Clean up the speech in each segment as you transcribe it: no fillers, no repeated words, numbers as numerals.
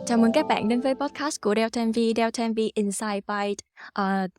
Chào mừng các bạn đến với podcast của Delta MV, Delta MV Inside Byte.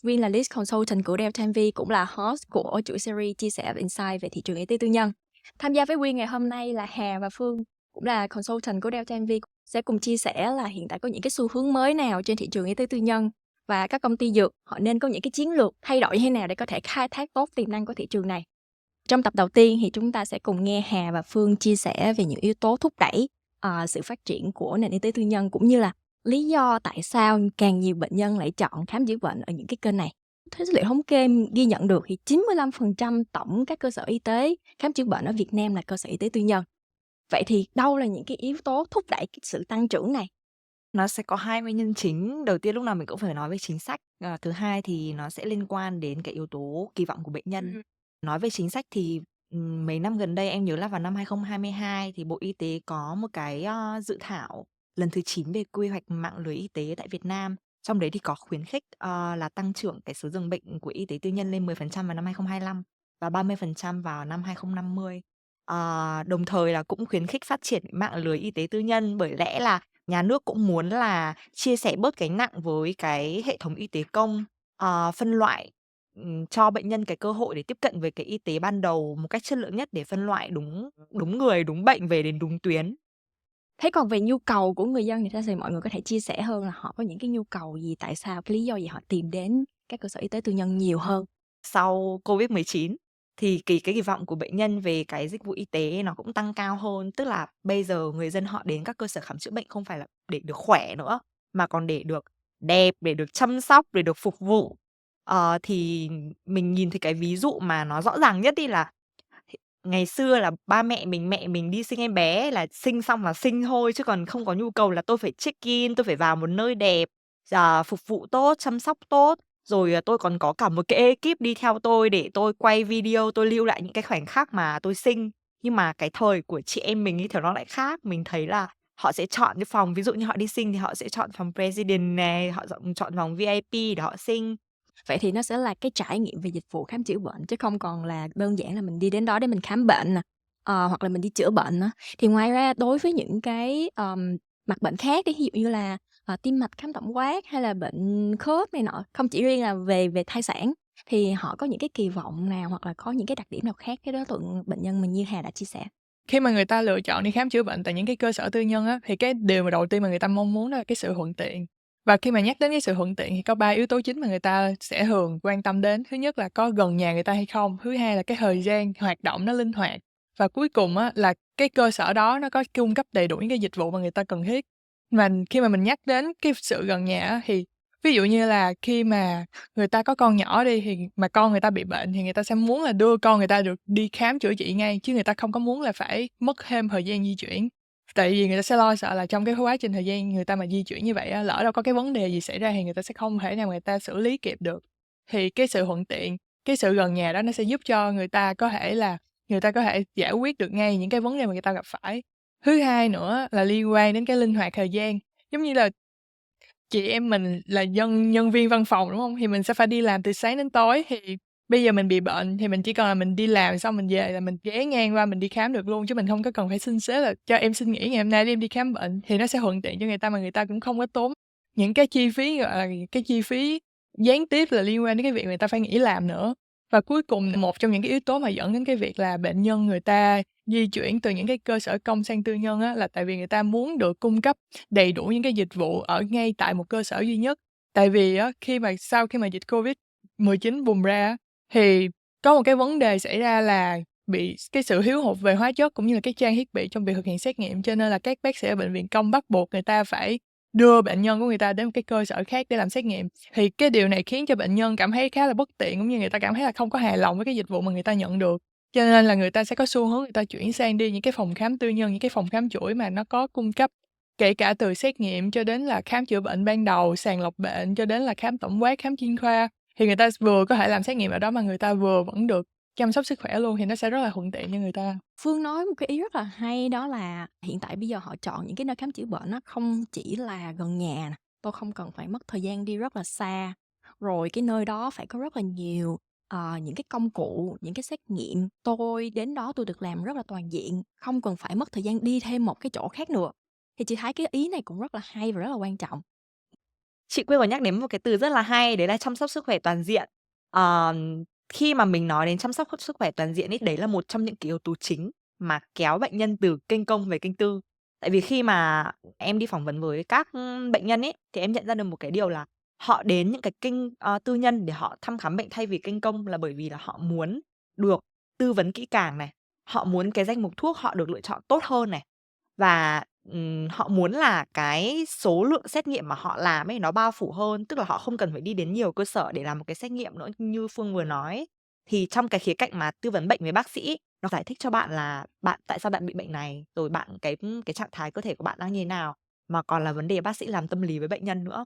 Viên là Lead Consultant của Delta MV, cũng là host của chuỗi series chia sẻ về insight về thị trường y tế tư nhân. Tham gia với Viên ngày hôm nay là Hà và Phương, cũng là Consultant của Delta MV, sẽ cùng chia sẻ là hiện tại có những cái xu hướng mới nào trên thị trường y tế tư nhân và các công ty dược họ nên có những cái chiến lược thay đổi như thế nào để có thể khai thác tốt tiềm năng của thị trường này. Trong tập đầu tiên thì chúng ta sẽ cùng nghe Hà và Phương chia sẻ về những yếu tố thúc đẩy sự phát triển của nền y tế tư nhân, cũng như là lý do tại sao càng nhiều bệnh nhân lại chọn khám chữa bệnh ở những cái kênh này. Theo số liệu thống kê ghi nhận được thì 95% tổng các cơ sở y tế khám chữa bệnh ở Việt Nam là cơ sở y tế tư nhân. Vậy thì đâu là những cái yếu tố thúc đẩy cái sự tăng trưởng này? Nó sẽ có hai nguyên nhân chính. Đầu tiên lúc nào mình cũng phải nói về chính sách. Thứ hai thì nó sẽ liên quan đến cái yếu tố kỳ vọng của bệnh nhân. Nói về chính sách thì, mấy năm gần đây em nhớ là vào năm 2022 thì Bộ Y tế có một cái, dự thảo lần thứ 9 về quy hoạch mạng lưới y tế tại Việt Nam. Trong đấy thì có khuyến khích, là tăng trưởng cái số giường bệnh của y tế tư nhân lên 10% vào năm 2025 và 30% vào năm 2050. Đồng thời là cũng khuyến khích phát triển mạng lưới y tế tư nhân, bởi lẽ là nhà nước cũng muốn là chia sẻ bớt gánh nặng với cái hệ thống y tế công, phân loại, cho bệnh nhân cái cơ hội để tiếp cận với cái y tế ban đầu một cách chất lượng nhất để phân loại đúng đúng người, đúng bệnh về đến đúng tuyến. Thế còn về nhu cầu của người dân thì mọi người có thể chia sẻ hơn là họ có những cái nhu cầu gì, tại sao, cái lý do gì họ tìm đến các cơ sở y tế tư nhân nhiều hơn? Sau Covid-19 thì cái kỳ vọng của bệnh nhân về cái dịch vụ y tế nó cũng tăng cao hơn. Tức là bây giờ người dân họ đến các cơ sở khám chữa bệnh không phải là để được khỏe nữa, mà còn để được đẹp, để được chăm sóc, để được phục vụ. Thì mình nhìn thấy cái ví dụ mà nó rõ ràng nhất đi là ngày xưa là ba mẹ mình đi sinh em bé là sinh xong là sinh thôi, chứ còn không có nhu cầu là tôi phải check-in, tôi phải vào một nơi đẹp, phục vụ tốt, chăm sóc tốt. Rồi, tôi còn có cả một cái ekip đi theo tôi để tôi quay video, tôi lưu lại những cái khoảnh khắc mà tôi sinh. Nhưng mà cái thời của chị em mình ấy thì nó lại khác, mình thấy là họ sẽ chọn cái phòng, ví dụ như họ đi sinh thì họ sẽ chọn phòng President này, họ chọn phòng VIP để họ sinh. Vậy thì nó sẽ là cái trải nghiệm về dịch vụ khám chữa bệnh, chứ không còn là đơn giản là mình đi đến đó để mình khám bệnh nè, hoặc là mình đi chữa bệnh á. Thì ngoài ra đối với những cái, mặt bệnh khác đi, ví dụ như là, tim mạch, khám tổng quát hay là bệnh khớp này nọ, không chỉ riêng là về thai sản, thì họ có những cái kỳ vọng nào hoặc là có những cái đặc điểm nào khác cái đối tượng bệnh nhân mình như Hà đã chia sẻ? Khi mà người ta lựa chọn đi khám chữa bệnh tại những cái cơ sở tư nhân á, thì cái điều mà đầu tiên mà người ta mong muốn đó là cái sự thuận tiện. Và khi mà nhắc đến cái sự thuận tiện thì có 3 yếu tố chính mà người ta sẽ thường quan tâm đến. Thứ nhất là có gần nhà người ta hay không, thứ hai là cái thời gian hoạt động nó linh hoạt, và cuối cùng á là cái cơ sở đó nó có cung cấp đầy đủ những cái dịch vụ mà người ta cần thiết. Mà khi mà mình nhắc đến cái sự gần nhà á, thì ví dụ như là khi mà người ta có con nhỏ đi, thì mà con người ta bị bệnh thì người ta sẽ muốn là đưa con người ta được đi khám chữa trị ngay, chứ người ta không có muốn là phải mất thêm thời gian di chuyển. Tại vì người ta sẽ lo sợ là trong cái quá trình thời gian người ta mà di chuyển như vậy á, lỡ đâu có cái vấn đề gì xảy ra thì người ta sẽ không thể nào người ta xử lý kịp được. Thì cái sự thuận tiện, cái sự gần nhà đó nó sẽ giúp cho người ta có thể giải quyết được ngay những cái vấn đề mà người ta gặp phải. Thứ hai nữa là liên quan đến cái linh hoạt thời gian. Giống như là chị em mình là nhân viên văn phòng, đúng hông? Thì mình sẽ phải đi làm từ sáng đến tối, thì bây giờ mình bị bệnh thì mình chỉ cần là mình đi làm xong mình về là mình ghé ngang qua mình đi khám được luôn, chứ mình không có cần phải xin sếp là "Cho em xin nghỉ ngày hôm nay để em đi khám bệnh." Thì nó sẽ thuận tiện cho người ta, mà người ta cũng không có tốn những cái chi phí, gọi là, cái chi phí gián tiếp là liên quan đến cái việc người ta phải nghỉ làm nữa. Và cuối cùng, một trong những cái yếu tố mà dẫn đến cái việc là bệnh nhân người ta di chuyển từ những cái cơ sở công sang tư nhân á, là tại vì người ta muốn được cung cấp đầy đủ những cái dịch vụ ở ngay tại một cơ sở duy nhất. Tại vì á, sau khi mà dịch Covid-19 bùng ra á, thì có một cái vấn đề xảy ra là bị cái sự thiếu hụt về hóa chất cũng như là cái trang thiết bị trong việc thực hiện xét nghiệm, cho nên là các bác sĩ ở bệnh viện công bắt buộc người ta phải đưa bệnh nhân của người ta đến một cái cơ sở khác để làm xét nghiệm. Thì cái điều này khiến cho bệnh nhân cảm thấy khá là bất tiện, cũng như người ta cảm thấy là không có hài lòng với cái dịch vụ mà người ta nhận được. Cho nên là người ta sẽ có xu hướng người ta chuyển sang đi những cái phòng khám tư nhân, những cái phòng khám chuỗi mà nó có cung cấp kể cả từ xét nghiệm cho đến là khám chữa bệnh ban đầu, sàng lọc bệnh, cho đến là khám tổng quát, khám chuyên khoa. Thì người ta vừa có thể làm xét nghiệm ở đó mà người ta vừa vẫn được chăm sóc sức khỏe luôn, thì nó sẽ rất là thuận tiện cho người ta. Phương nói một cái ý rất là hay, đó là hiện tại bây giờ họ chọn những cái nơi khám chữa bệnh nó không chỉ là gần nhà nè, tôi không cần phải mất thời gian đi rất là xa, rồi cái nơi đó phải có rất là nhiều, những cái công cụ, những cái xét nghiệm, tôi đến đó tôi được làm rất là toàn diện, không cần phải mất thời gian đi thêm một cái chỗ khác nữa. Thì chị thấy cái ý này cũng rất là hay và rất là quan trọng. Chị quên có nhắc đến một cái từ rất là hay, đấy là chăm sóc sức khỏe toàn diện. Khi mà mình nói đến chăm sóc sức khỏe toàn diện ấy, đấy là một trong những cái yếu tố chính mà kéo bệnh nhân từ kênh công về kênh tư. Tại vì khi mà em đi phỏng vấn với các, bệnh nhân ấy, thì em nhận ra được một cái điều là họ đến những cái kênh, tư nhân để họ thăm khám bệnh thay vì kênh công là bởi vì là họ muốn được tư vấn kỹ càng này, họ muốn cái danh mục thuốc họ được lựa chọn tốt hơn này. Và, họ muốn là cái số lượng xét nghiệm mà họ làm ấy nó bao phủ hơn, tức là họ không cần phải đi đến nhiều cơ sở để làm một cái xét nghiệm nữa như Phương vừa nói ấy. Thì trong cái khía cạnh mà tư vấn bệnh với bác sĩ ấy, nó giải thích cho bạn là tại sao bạn bị bệnh này, rồi cái trạng thái cơ thể của bạn đang như thế nào, mà còn là vấn đề bác sĩ làm tâm lý với bệnh nhân nữa.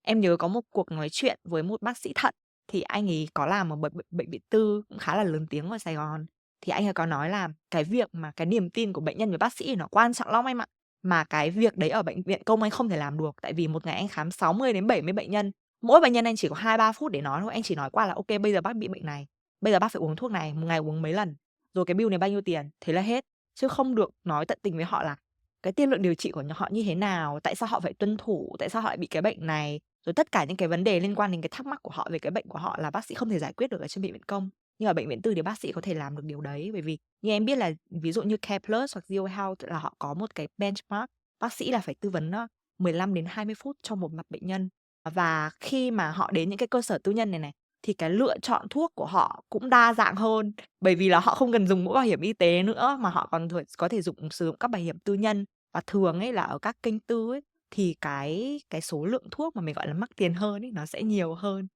Em nhớ có một cuộc nói chuyện với một bác sĩ thận, thì anh ấy có làm ở bệnh viện tư cũng khá là lớn tiếng ở Sài Gòn. Thì anh ấy có nói là cái việc mà cái niềm tin của bệnh nhân với bác sĩ thì nó quan trọng lắm em ạ. Mà cái việc đấy ở bệnh viện công anh không thể làm được, tại vì một ngày anh khám 60 đến 70 bệnh nhân, mỗi bệnh nhân anh chỉ có 2-3 phút để nói thôi, anh chỉ nói qua là "OK, bây giờ bác bị bệnh này, bây giờ bác phải uống thuốc này, một ngày uống mấy lần, rồi cái bill này bao nhiêu tiền." Thế là hết, chứ không được nói tận tình với họ là cái tiên lượng điều trị của họ như thế nào, tại sao họ phải tuân thủ, tại sao họ lại bị cái bệnh này, rồi tất cả những cái vấn đề liên quan đến cái thắc mắc của họ về cái bệnh của họ là bác sĩ không thể giải quyết được ở trên bệnh viện công. Nhưng ở bệnh viện tư thì bác sĩ có thể làm được điều đấy, bởi vì như em biết là ví dụ như Care Plus hoặc Zio Health là họ có một cái benchmark, bác sĩ là phải tư vấn 15 đến 20 phút cho một mặt bệnh nhân. Và khi mà họ đến những cái cơ sở tư nhân này này, thì cái lựa chọn thuốc của họ cũng đa dạng hơn, bởi vì là họ không cần dùng mũ bảo hiểm y tế nữa, mà họ còn có thể sử dụng các bảo hiểm tư nhân. Và thường ấy là ở các kênh tư ấy, thì cái số lượng thuốc mà mình, gọi là, mắc tiền hơn ấy, nó sẽ nhiều hơn.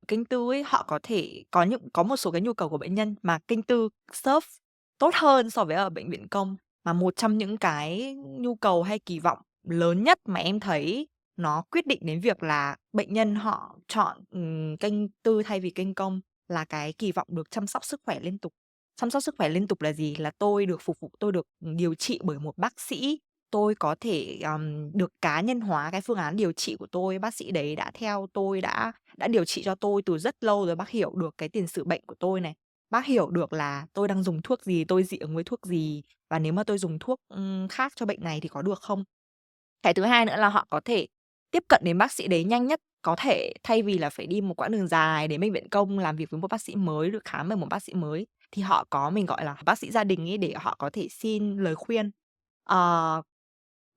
Kênh tư ấy, họ có thể có một số cái nhu cầu của bệnh nhân mà kênh tư serve tốt hơn so với ở bệnh viện công. Mà một trong những cái nhu cầu hay kỳ vọng lớn nhất mà em thấy nó quyết định đến việc là bệnh nhân họ chọn, kênh tư thay vì kênh công là cái kỳ vọng được chăm sóc sức khỏe liên tục. Chăm sóc sức khỏe liên tục là gì? Là tôi được phục vụ, tôi được, điều trị bởi một bác sĩ, tôi có thể, được cá nhân hóa cái phương án điều trị của tôi. Bác sĩ đấy đã theo tôi, đã điều trị cho tôi từ rất lâu rồi, bác hiểu được cái tiền sử bệnh của tôi này. Bác hiểu được là tôi đang dùng thuốc gì, tôi dị ứng với thuốc gì và nếu mà tôi dùng thuốc, khác cho bệnh này thì có được không? Cái thứ hai nữa là họ có thể tiếp cận đến bác sĩ đấy nhanh nhất có thể, thay vì là phải đi một quãng đường dài đến bệnh viện công làm việc với một bác sĩ mới, được khám bởi một bác sĩ mới, thì họ có mình gọi là bác sĩ gia đình ấy để họ có thể xin lời khuyên. Ờ,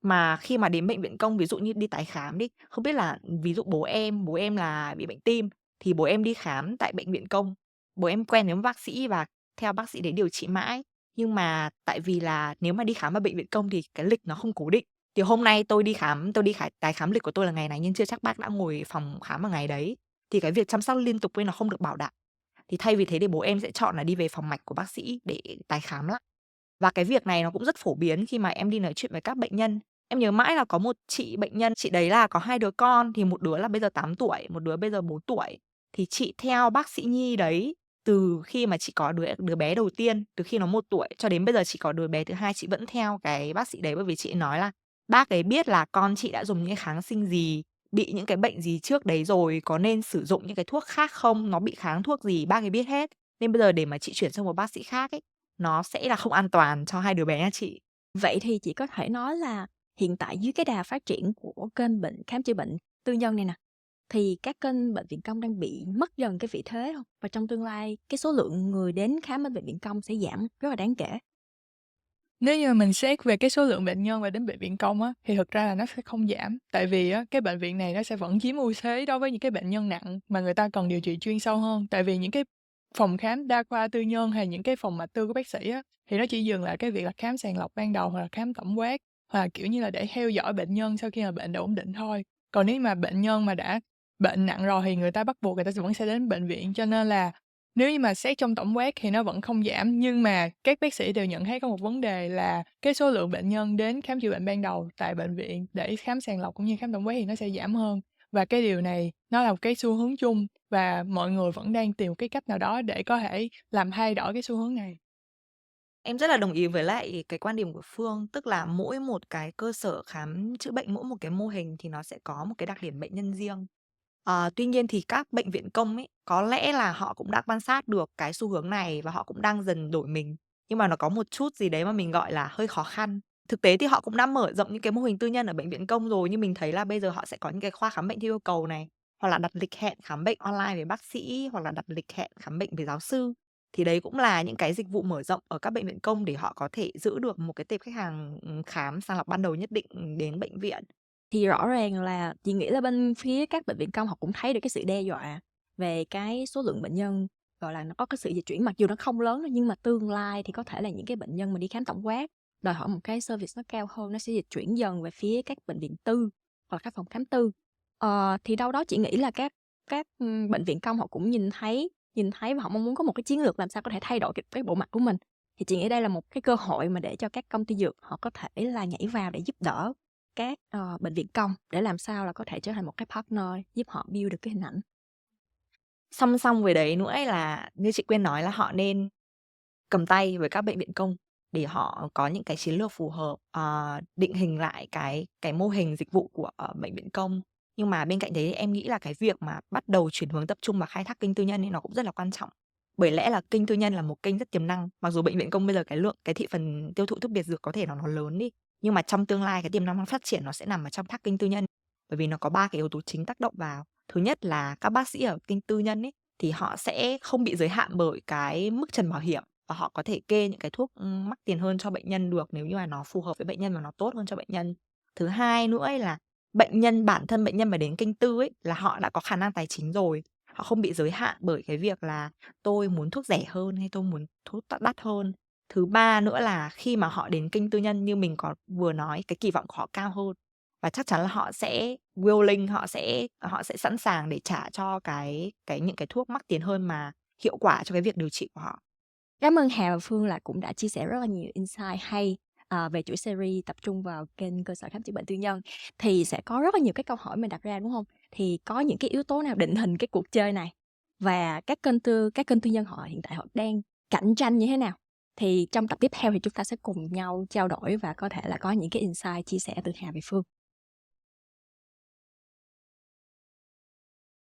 mà khi mà đến bệnh viện công, ví dụ như đi tái khám đi, không biết là ví dụ bố em là bị bệnh tim, thì bố em đi khám tại bệnh viện công, bố em quen với một bác sĩ và theo bác sĩ đấy điều trị mãi. Nhưng mà tại vì là nếu mà đi khám ở bệnh viện công thì cái lịch nó không cố định. Thì hôm nay tôi đi tái khám lịch của tôi là ngày này nhưng chưa chắc bác đã ngồi phòng khám vào ngày đấy. Thì cái việc chăm sóc liên tục ấy nó không được bảo đảm. Thì thay vì thế thì bố em sẽ chọn là đi về phòng mạch của bác sĩ để tái khám lại. Và cái việc này nó cũng rất phổ biến khi mà em đi nói chuyện với các bệnh nhân. Em nhớ mãi là có một chị bệnh nhân, chị đấy là có 2 đứa con, thì một đứa là bây giờ 8 tuổi, một đứa bây giờ 4 tuổi. Thì chị theo bác sĩ nhi đấy từ khi mà chị có đứa bé đầu tiên, từ khi nó 1 tuổi cho đến bây giờ chị có đứa bé thứ hai, chị vẫn theo cái bác sĩ đấy, bởi vì chị ấy nói là bác ấy biết là con chị đã dùng những cái kháng sinh gì, bị những cái bệnh gì trước đấy rồi, có nên sử dụng những cái thuốc khác không, nó bị kháng thuốc gì, bác ấy biết hết. Nên bây giờ để mà chị chuyển sang một bác sĩ khác ấy, nó sẽ là không an toàn cho 2 đứa bé nhà chị. Vậy thì chị có thể nói là hiện tại dưới cái đà phát triển của kênh khám chữa bệnh tư nhân này nè, thì các kênh bệnh viện công đang bị mất dần cái vị thế không? Và trong tương lai cái số lượng người đến khám ở bệnh viện công sẽ giảm rất là đáng kể. Nếu như mà mình xét về cái số lượng bệnh nhân mà đến bệnh viện công á, thì thực ra là nó sẽ không giảm. Tại vì á, cái bệnh viện này nó sẽ vẫn chiếm ưu thế đối với những cái bệnh nhân nặng mà người ta cần điều trị chuyên sâu hơn. Tại vì những cái phòng khám đa khoa tư nhân hay những cái phòng mạch tư của bác sĩ á, thì nó chỉ dừng lại cái việc là khám sàng lọc ban đầu hoặc là khám tổng quát, hoặc là, kiểu như là, để theo dõi bệnh nhân sau khi mà bệnh đã ổn định thôi. Còn nếu mà bệnh nhân mà đã bệnh nặng rồi thì người ta bắt buộc người ta vẫn sẽ đến bệnh viện. Cho nên là nếu như mà xét trong tổng quát thì nó vẫn không giảm, nhưng mà các bác sĩ đều nhận thấy có một vấn đề là cái số lượng bệnh nhân đến khám chữa bệnh ban đầu tại bệnh viện để khám sàng lọc cũng như khám tổng quát thì nó sẽ giảm hơn. Và cái điều này nó là một cái xu hướng chung và mọi người vẫn đang tìm cái cách nào đó để có thể làm thay đổi cái xu hướng này. Em rất là đồng ý với lại cái quan điểm của Phương, tức là mỗi một cái cơ sở khám chữa bệnh, mỗi một cái mô hình thì nó sẽ có một cái đặc điểm bệnh nhân riêng. Tuy nhiên thì các bệnh viện công ấy, có lẽ là họ cũng đã quan sát được cái xu hướng này và họ cũng đang dần đổi mình. Nhưng mà nó có một chút gì đấy mà mình gọi là hơi khó khăn. Thực tế thì họ cũng đã mở rộng những cái mô hình tư nhân ở bệnh viện công rồi, nhưng mình thấy là bây giờ họ sẽ có những cái khoa khám bệnh theo yêu cầu này, hoặc là đặt lịch hẹn khám bệnh online với bác sĩ, hoặc là đặt lịch hẹn khám bệnh với giáo sư. Thì đấy cũng là những cái dịch vụ mở rộng ở các bệnh viện công để họ có thể giữ được một cái tệp khách hàng, khám sàng lọc ban đầu nhất định, đến bệnh viện. Thì rõ ràng là chị nghĩ là bên phía các bệnh viện công họ cũng thấy được cái sự đe dọa về cái số lượng bệnh nhân, gọi là, nó có cái sự dịch chuyển, mặc dù nó không lớn đâu, nhưng mà tương lai thì có thể là những cái bệnh nhân mà đi khám tổng quát, đòi hỏi một cái service nó cao hơn, nó sẽ dịch chuyển dần về phía các bệnh viện tư hoặc là các phòng khám tư. Thì đâu đó chị nghĩ là các, bệnh viện công họ cũng nhìn thấy và họ mong muốn có một cái chiến lược làm sao có thể thay đổi cái bộ mặt của mình. Thì chị nghĩ đây là một cái cơ hội mà để cho các công ty dược họ có thể là nhảy vào để giúp đỡ các, bệnh viện công để làm sao là có thể trở thành một cái partner giúp họ build được cái hình ảnh. Song song với đấy nữa ấy là như chị Quyên nói là họ nên cầm tay với các bệnh viện công để họ có những cái chiến lược phù hợp, định hình lại cái mô hình dịch vụ của, bệnh viện công. Nhưng mà bên cạnh đấy em nghĩ là cái việc mà bắt đầu chuyển hướng tập trung vào khai thác kênh tư nhân ấy nó cũng rất là quan trọng. Bởi lẽ là kênh tư nhân là một kênh rất tiềm năng, mặc dù bệnh viện công bây giờ cái thị phần tiêu thụ thuốc biệt dược có thể nó lớn đi, nhưng mà trong tương lai cái tiềm năng phát triển nó sẽ nằm ở trong thác kênh tư nhân. Bởi vì nó có 3 cái yếu tố chính tác động vào. Thứ nhất là các bác sĩ ở kênh tư nhân ấy, thì họ sẽ không bị giới hạn bởi cái mức trần bảo hiểm và họ có thể kê những cái thuốc, mắc tiền hơn cho bệnh nhân được nếu như mà nó phù hợp với bệnh nhân và nó tốt hơn cho bệnh nhân. Thứ hai nữa ấy là bản thân bệnh nhân mà đến kênh tư ấy, là họ đã có khả năng tài chính rồi, họ không bị giới hạn bởi cái việc là tôi muốn thuốc rẻ hơn hay tôi muốn thuốc đắt hơn. Thứ ba nữa là khi mà họ đến kênh tư nhân như mình có vừa nói, cái kỳ vọng của họ cao hơn và chắc chắn là họ sẽ willing, họ sẽ sẵn sàng để trả cho những cái thuốc mắc tiền hơn mà hiệu quả cho cái việc điều trị của họ. Cảm ơn Hà và Phương là cũng đã chia sẻ rất là nhiều insight hay, về chuỗi series tập trung vào kênh cơ sở khám chữa bệnh tư nhân. Thì sẽ có rất là nhiều cái câu hỏi mình đặt ra, đúng không? Thì có những cái yếu tố nào định hình cái cuộc chơi này? Và các kênh tư nhân họ hiện tại họ đang cạnh tranh như thế nào? Thì trong tập tiếp theo thì chúng ta sẽ cùng nhau trao đổi và có thể là có những cái insight chia sẻ từ Hà và Phương.